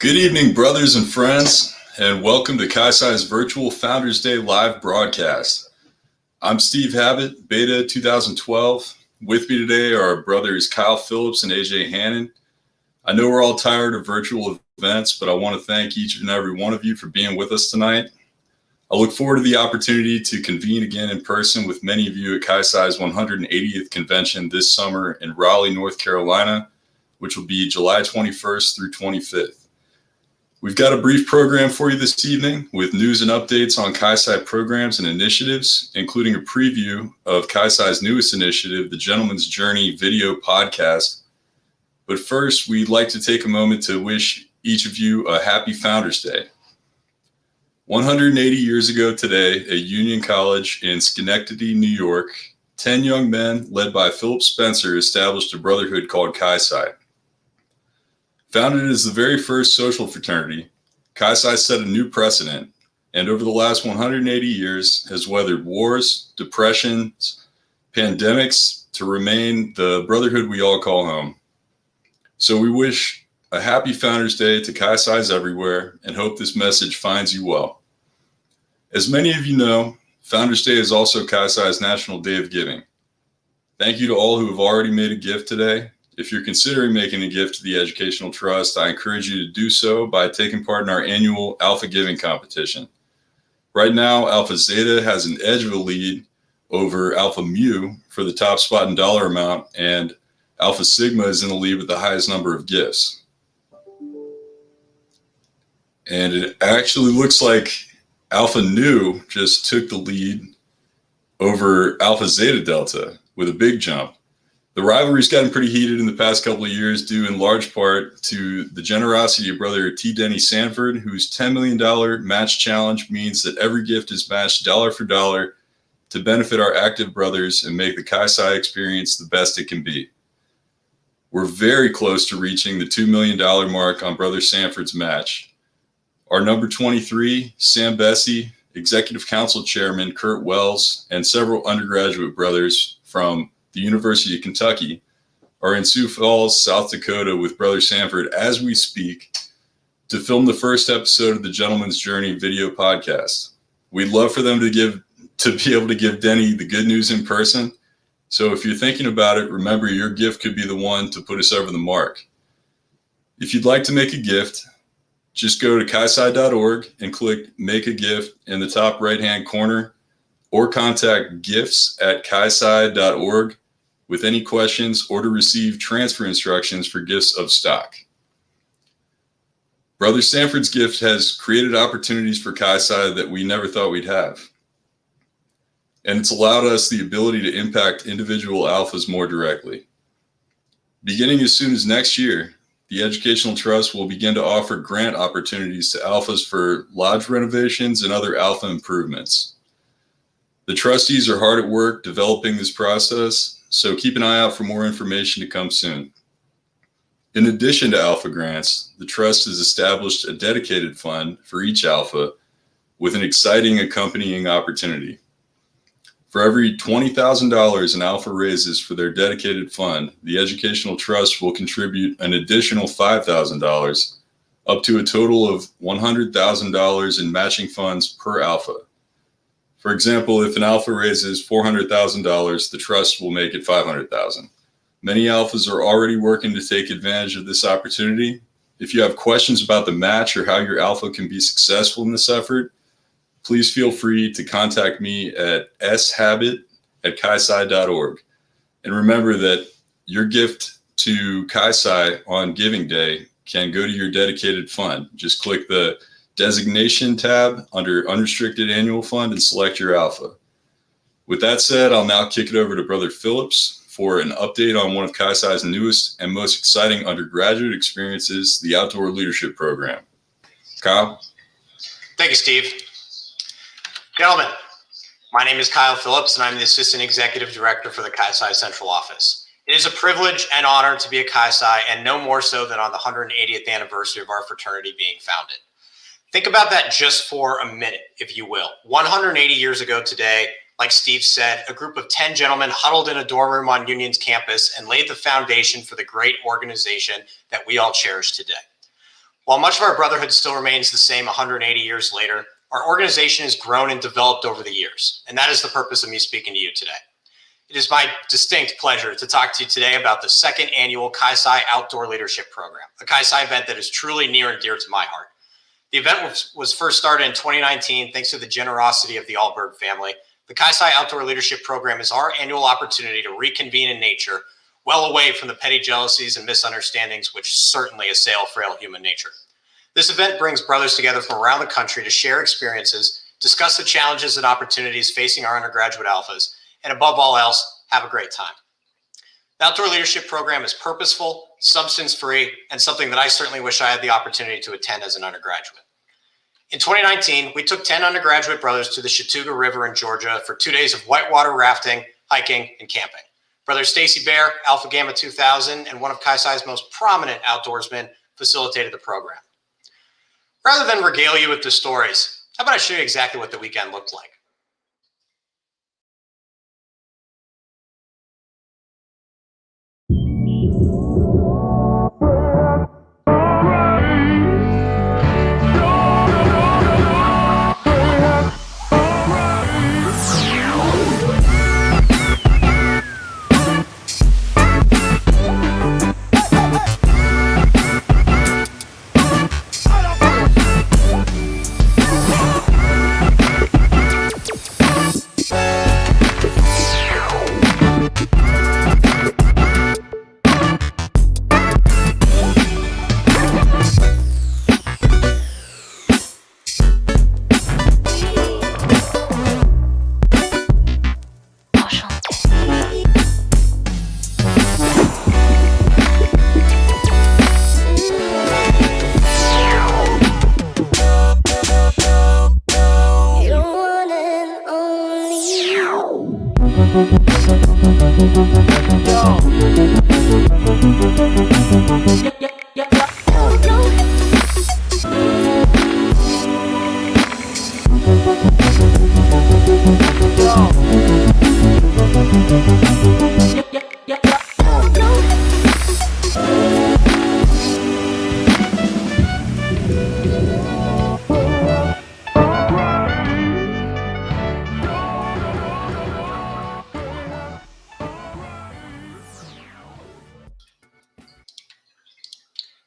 Good evening, brothers and friends, and welcome to Chi Phi's virtual Founders Day live broadcast. I'm Steve Habit, Beta 2012. With me today are our brothers Kyle Phillips and AJ Hannon. I know we're all tired of virtual events, but I want to thank each and every one of you for being with us tonight. I look forward to the opportunity to convene again in person with many of you at Chi Phi's 180th convention this summer in Raleigh, North Carolina, which will be July 21st through 25th. We've got a brief program for you this evening with news and updates on Chi Phi programs and initiatives, including a preview of Chi Phi's newest initiative, the Gentleman's Journey video podcast. But first, we'd like to take a moment to wish each of you a happy Founders Day. 180 years ago today, at Union College in Schenectady, New York, 10 young men led by Philip Spencer established a brotherhood called Chi Phi. Founded as the very first social fraternity, Chi Phi set a new precedent, and over the last 180 years has weathered wars, depressions, pandemics to remain the brotherhood we all call home. So we wish a happy Founders Day to Chi Phi's everywhere and hope this message finds you well. As many of you know, Founders Day is also Chi Phi's National Day of Giving. Thank you to all who have already made a gift today. If you're considering making a gift to the Educational Trust, I encourage you to do so by taking part in our annual Alpha Giving competition. Right now, Alpha Zeta has an edge of a lead over Alpha Mu for the top spot in dollar amount, and Alpha Sigma is in the lead with the highest number of gifts. And it actually looks like Alpha Nu just took the lead over Alpha Zeta Delta with a big jump. The rivalry's gotten pretty heated in the past couple of years, due in large part to the generosity of brother T. Denny Sanford, whose $10 million match challenge means that every gift is matched dollar for dollar to benefit our active brothers and make the Chi Phi experience the best it can be. We're very close to reaching the $2 million mark on brother Sanford's match. Our number 23, Sam Bessie, Executive Council Chairman Kurt Wells, and several undergraduate brothers from the University of Kentucky are in Sioux Falls, South Dakota with brother Sanford as we speak to film the first episode of the Gentleman's Journey video podcast. We'd love for them to be able to give Denny the good news in person. So if you're thinking about it, remember your gift could be the one to put us over the mark. If you'd like to make a gift, just go to chiphi.org and click Make a Gift in the top right-hand corner, or contact gifts@chiphi.org with any questions or to receive transfer instructions for gifts of stock. Brother Sanford's gift has created opportunities for Chi Phi that we never thought we'd have. And it's allowed us the ability to impact individual alphas more directly. Beginning as soon as next year, the Educational Trust will begin to offer grant opportunities to alphas for lodge renovations and other alpha improvements. The trustees are hard at work developing this process, so keep an eye out for more information to come soon. In addition to alpha grants, the trust has established a dedicated fund for each alpha with an exciting accompanying opportunity. For every $20,000 an alpha raises for their dedicated fund, the Educational Trust will contribute an additional $5,000, up to a total of $100,000 in matching funds per alpha. For example, if an alpha raises $400,000, the trust will make it $500,000. Many alphas are already working to take advantage of this opportunity. If you have questions about the match or how your alpha can be successful in this effort, please feel free to contact me at shabit@chiphi.org. And remember that your gift to Chi Phi on Giving Day can go to your dedicated fund. Just click the Designation tab under Unrestricted Annual Fund and select your alpha. With that said, I'll now kick it over to Brother Phillips for an update on one of Chi Phi's newest and most exciting undergraduate experiences, the Outdoor Leadership Program. Kyle? Thank you, Steve. Gentlemen, my name is Kyle Phillips, and I'm the Assistant Executive Director for the Chi Phi Central Office. It is a privilege and honor to be a Chi Phi, and no more so than on the 180th anniversary of our fraternity being founded. Think about that just for a minute, if you will. 180 years ago today, like Steve said, a group of 10 gentlemen huddled in a dorm room on Union's campus and laid the foundation for the great organization that we all cherish today. While much of our brotherhood still remains the same 180 years later, our organization has grown and developed over the years, and that is the purpose of me speaking to you today. It is my distinct pleasure to talk to you today about the second annual Kai-Sai Outdoor Leadership Program, a Kai-Sai event that is truly near and dear to my heart. The event was first started in 2019 thanks to the generosity of the Allberg family. The Kai-Sai Outdoor Leadership Program is our annual opportunity to reconvene in nature, well away from the petty jealousies and misunderstandings which certainly assail frail human nature. This event brings brothers together from around the country to share experiences, discuss the challenges and opportunities facing our undergraduate alphas, and above all else, have a great time. The Outdoor Leadership Program is purposeful, substance-free, and something that I certainly wish I had the opportunity to attend as an undergraduate. In 2019, we took 10 undergraduate brothers to the Chattooga River in Georgia for 2 days of whitewater rafting, hiking, and camping. Brother Stacy Bear, Alpha Gamma 2000, and one of Kai-Sai's most prominent outdoorsmen facilitated the program. Rather than regale you with the stories, how about I show you exactly what the weekend looked like?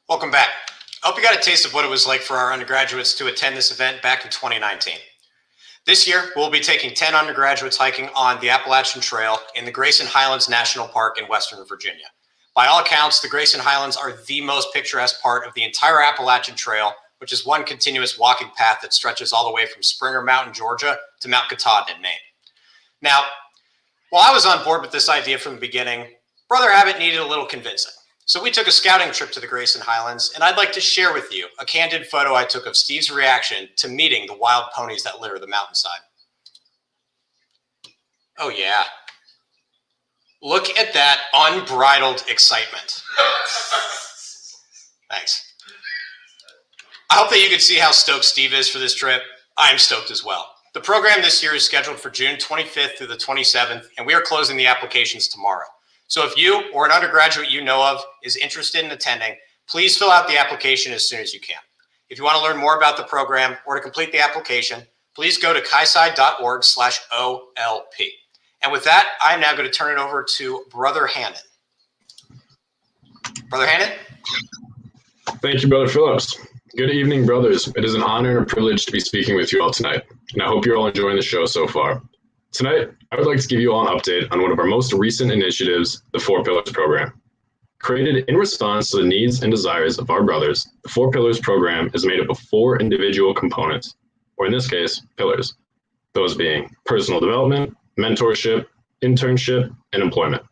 Welcome back. I hope you got a taste of what it was like for our undergraduates to attend this event back in 2019. This year, we'll be taking 10 undergraduates hiking on the Appalachian Trail in the Grayson Highlands National Park in Western Virginia. By all accounts, the Grayson Highlands are the most picturesque part of the entire Appalachian Trail, which is one continuous walking path that stretches all the way from Springer Mountain, Georgia to Mount Katahdin in Maine. Now, while I was on board with this idea from the beginning, Brother Abbott needed a little convincing. So we took a scouting trip to the Grayson Highlands, and I'd like to share with you a candid photo I took of Steve's reaction to meeting the wild ponies that litter the mountainside. Oh yeah. Look at that unbridled excitement. Thanks. I hope that you can see how stoked Steve is for this trip. I'm stoked as well. The program this year is scheduled for June 25th through the 27th, and we are closing the applications tomorrow. So if you or an undergraduate you know of is interested in attending, please fill out the application as soon as you can. If you want to learn more about the program or to complete the application, please go to kaisai.org/OLP. And with that, I'm now going to turn it over to Brother Hannon. Brother Hannon? Thank you, Brother Phillips. Good evening, brothers. It is an honor and a privilege to be speaking with you all tonight, and I hope you're all enjoying the show so far. Tonight, I would like to give you all an update on one of our most recent initiatives, the Four Pillars program. Created in response to the needs and desires of our brothers, the Four Pillars program is made up of 4 individual components, or in this case, pillars, those being personal development, mentorship, internship, and employment.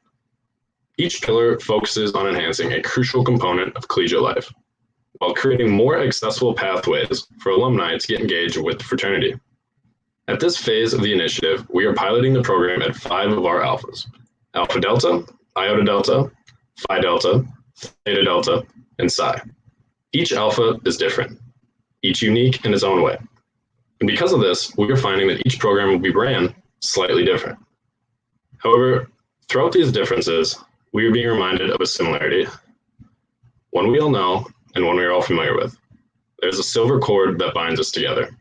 Each pillar focuses on enhancing a crucial component of collegiate life, while creating more accessible pathways for alumni to get engaged with the fraternity. At this phase of the initiative, we are piloting the program at 5 of our alphas: Alpha Delta, Iota Delta, Phi Delta, Theta Delta, and Psi. Each alpha is different, each unique in its own way. And because of this, we are finding that each program will be ran slightly different. However, throughout these differences, we are being reminded of a similarity, one we all know and one we are all familiar with. there's a silver cord that binds us together,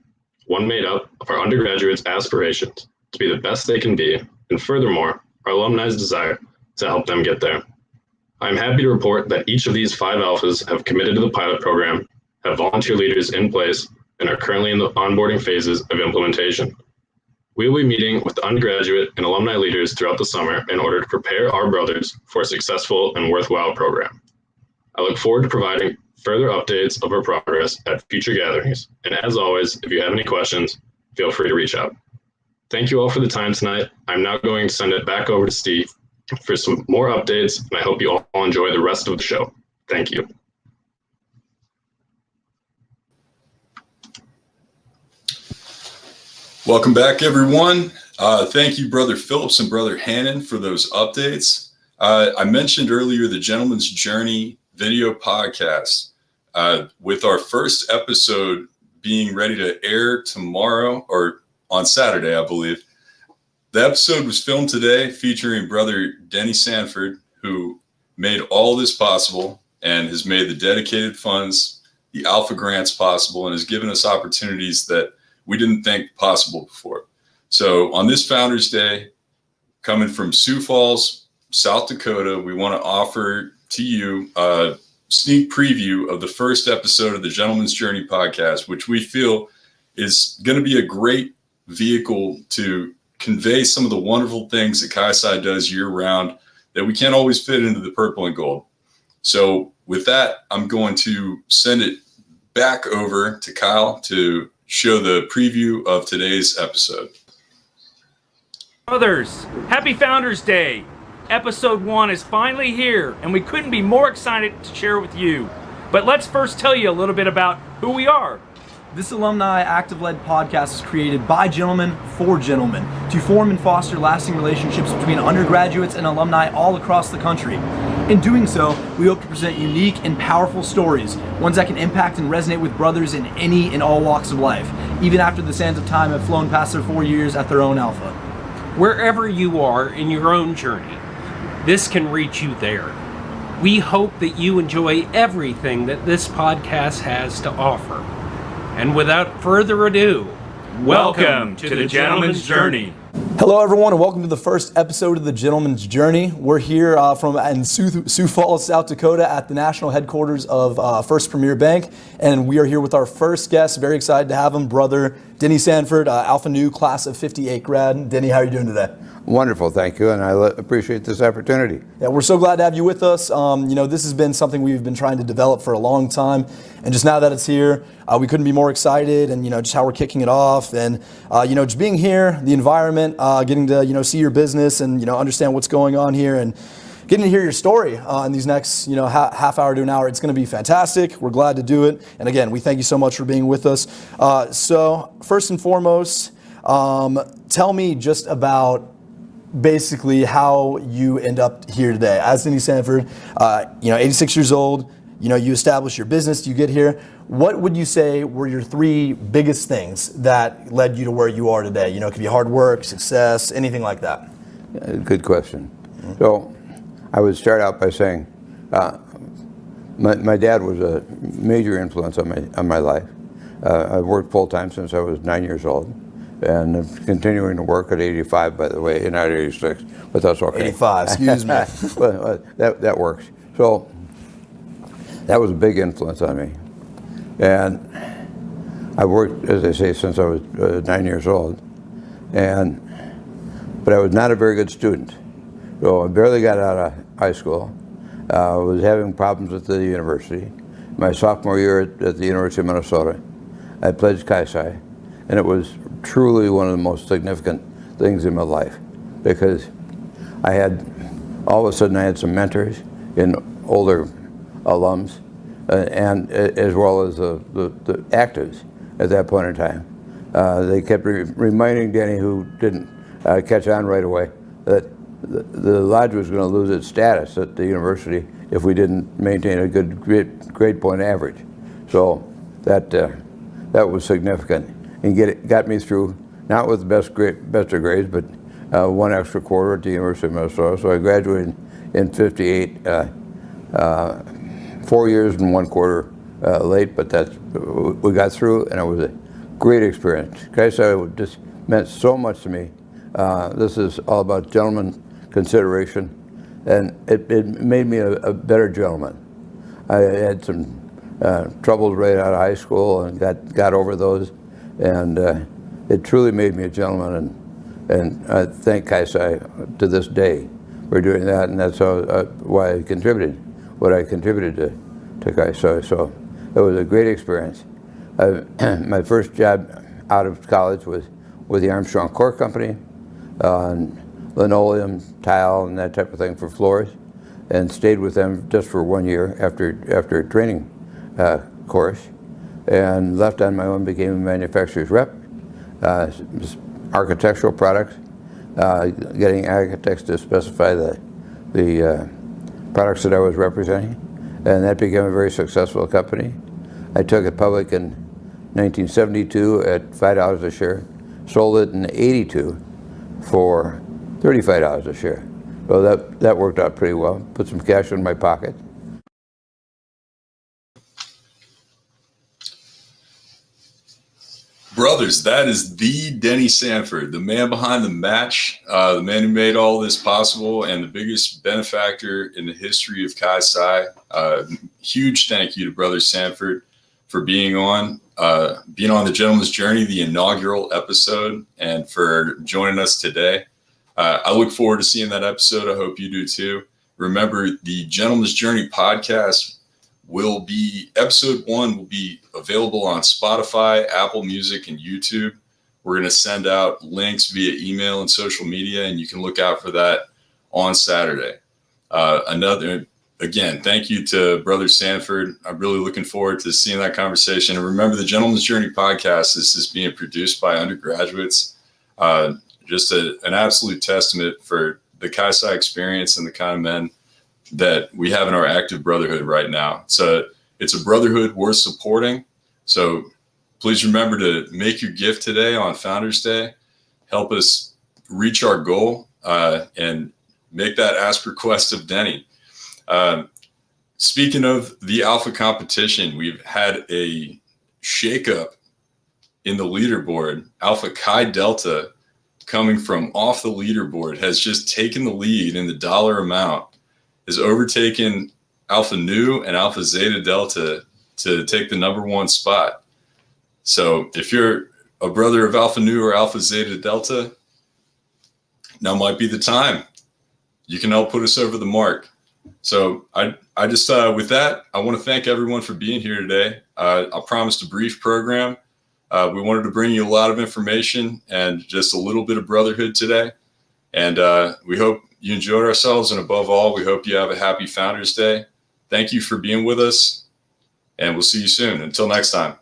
one made up of our undergraduates' aspirations to be the best they can be, and furthermore, our alumni's desire to help them get there. I'm happy to report that each of these 5 alphas have committed to the pilot program, have volunteer leaders in place, and are currently in the onboarding phases of implementation. We will be meeting with undergraduate and alumni leaders throughout the summer in order to prepare our brothers for a successful and worthwhile program. I look forward to providing further updates of our progress at future gatherings. And as always, if you have any questions, feel free to reach out. Thank you all for the time tonight. I'm now going to send it back over to Steve for some more updates, and I hope you all enjoy the rest of the show. Thank you. Welcome back, everyone. Thank you, Brother Phillips and Brother Hannon, for those updates. I mentioned earlier the Gentleman's Journey video podcast, with our first episode being ready to air tomorrow, or on Saturday, I believe. The episode was filmed today featuring Brother Denny Sanford, who made all this possible and has made the dedicated funds, the Alpha Grants possible, and has given us opportunities that we didn't think possible before. So on this Founders Day, coming from Sioux Falls, South Dakota, we want to offer to you a sneak preview of the first episode of the Gentleman's Journey podcast, which we feel is going to be a great vehicle to convey some of the wonderful things that Chi Psi does year round that we can't always fit into the purple and gold. So with that, I'm going to send it back over to Kyle to show the preview of today's episode. Brothers, happy Founders Day. Episode 1 is finally here, and we couldn't be more excited to share it with you. But let's first tell you a little bit about who we are. This Alumni Active-led podcast is created by gentlemen for gentlemen to form and foster lasting relationships between undergraduates and alumni all across the country. In doing so, we hope to present unique and powerful stories, ones that can impact and resonate with brothers in any and all walks of life, even after the sands of time have flown past their 4 years at their own alpha. Wherever you are in your own journey, this can reach you there. We hope that you enjoy everything that this podcast has to offer. And without further ado, Welcome to the Gentleman's Journey. Hello everyone, and welcome to the first episode of the Gentleman's Journey. We're here in Sioux Falls, South Dakota at the national headquarters of First Premier Bank, and we are here with our first guest. Very excited to have him, Brother Denny Sanford, Alpha Nu class of 58 grad. Denny, how are you doing today? Wonderful, thank you, and I appreciate this opportunity. Yeah, we're so glad to have you with us. This has been something we've been trying to develop for a long time, and just now that it's here, we couldn't be more excited, and just how we're kicking it off, and just being here, the environment, getting to see your business, and understand what's going on here, and getting to hear your story in these next half hour to an hour. It's going to be fantastic. We're glad to do it, and again, we thank you so much for being with us. So first and foremost, tell me just about basically how you end up here today. As Denny Sanford, 86 years old, you establish your business, you get here. What would you say were your 3 biggest things that led you to where you are today? It could be hard work, success, anything like that. Good question. So I would start out by saying my dad was a major influence on my life. I've worked full-time since I was 9 years old. And I'm continuing to work at 85, by the way, not 86, but that's okay. 85, excuse me. Well, that works. So that was a big influence on me. And I worked, as I say, since I was 9 years old. But I was not a very good student. So I barely got out of high school. I was having problems at the university. My sophomore year at the University of Minnesota, I pledged Chi Psi. And it was truly one of the most significant things in my life, because all of a sudden I had some mentors in older alums, and as well as the actives at that point in time. They kept reminding Denny, who didn't catch on right away, that the lodge was going to lose its status at the university if we didn't maintain a good grade point average. So that was significant. And got me through, not with the best of grades, but 1 extra quarter at the University of Minnesota. So I graduated in 58, 4 years and 1 quarter late, but we got through, and it was a great experience. Chi Psi just meant so much to me. This is all about gentleman consideration, and it made me a better gentleman. I had some troubles right out of high school and got over those, and it truly made me a gentleman, and I thank Chi Psi to this day for doing that, and that's why I contributed what I contributed to Chi Psi. So it was a great experience. My first job out of college was with the Armstrong Cork Company on linoleum, tile, and that type of thing for floors, and stayed with them just for 1 year after a training course, and left on my own, became a manufacturer's rep, architectural products, getting architects to specify the products that I was representing, and that became a very successful company. I took it public in 1972 at $5 a share, sold it in '82 for $35 a share. So that worked out pretty well. Put some cash in my pocket. Brothers, that is the Denny Sanford, the man behind the match, the man who made all this possible, and the biggest benefactor in the history of Chi Psi. Huge thank you to Brother Sanford for being on the Gentleman's Journey, the inaugural episode, and for joining us today. I look forward to seeing that episode. I hope you do too. Remember, the Gentleman's Journey podcast episode 1 will be available on Spotify, Apple Music, and YouTube. We're going to send out links via email and social media, and you can look out for that on Saturday. Again, thank you to Brother Sanford. I'm really looking forward to seeing that conversation. And remember, the Gentleman's Journey podcast is being produced by undergraduates. Just an absolute testament for the Chi Psi experience and the kind of men that we have in our active brotherhood right now. It's a brotherhood worth supporting. So please remember to make your gift today on Founders Day. Help us reach our goal and make that ask request of Denny. Speaking of the Alpha competition, we've had a shakeup in the leaderboard. Alpha Chi Delta, coming from off the leaderboard, has just taken the lead in the dollar amount, has overtaken Alpha Nu and Alpha Zeta Delta to take the #1 spot. So if you're a brother of Alpha Nu or Alpha Zeta Delta, now might be the time. You can help put us over the mark. So I just, with that, I want to thank everyone for being here today. I promised a brief program. We wanted to bring you a lot of information and just a little bit of brotherhood today. And we hope you enjoyed ourselves. And above all, we hope you have a happy Founders Day. Thank you for being with us. And we'll see you soon. Until next time.